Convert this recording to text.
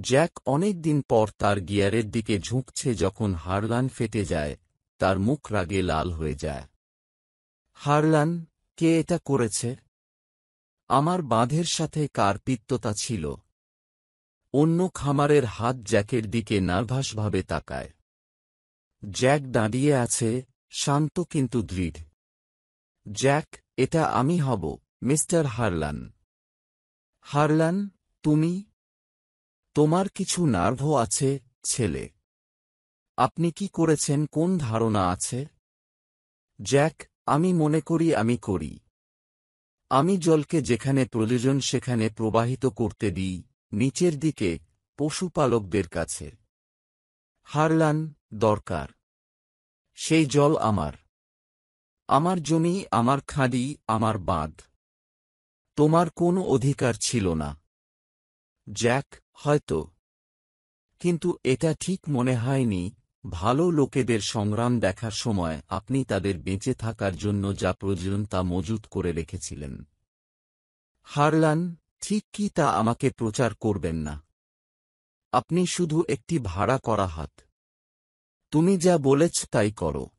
Jack অনেক দিন পর তার গিয়ারের দিকে ঝুঁকছে যখন হারলান ফেটে যায়, তার মুখ রাগে লাল হয়ে যায়। হারলান, কে এটা করেছে? আমার বাঁধের সাথে কার পিত্ততা ছিল? অন্য খামারের হাত জ্যাকের দিকে নার্ভাসভাবে তাকায়। জ্যাক দাঁড়িয়ে আছে, শান্ত কিন্তু দৃঢ়। জ্যাক, এটা আমি হব, মিস্টার হারলান। হারলান, তুমি? তোমার কিছু নার্ভও আছে, ছেলে। আপনি কি করেছেন কোন ধারণা আছে? জ্যাক, আমি মনে করি আমি করি। আমি জলকে যেখানে প্রয়োজন সেখানে প্রবাহিত করতে দিই, নিচের দিকে, পশুপালকদের কাছে। হারলান, দরকার। সেই জল আমার। আমার জমি, আমার খাঁড়ি, আমার বাঁধ। তোমার কোনো অধিকার ছিল না। জ্যাক, হয়তো। কিন্তু এটা ঠিক মনে হয়নি। ভালো লোকেদের সংগ্রাম দেখার সময় আপনি তাদের বেঁচে থাকার জন্য যা প্রয়োজন তা মজুত করে রেখেছিলেন। হারলান, ঠিক কি তা আমাকে প্রচার করবেন না। আপনি শুধু একটি ভাড়া করা হাত। তুমি যা বলেছ তাই করো।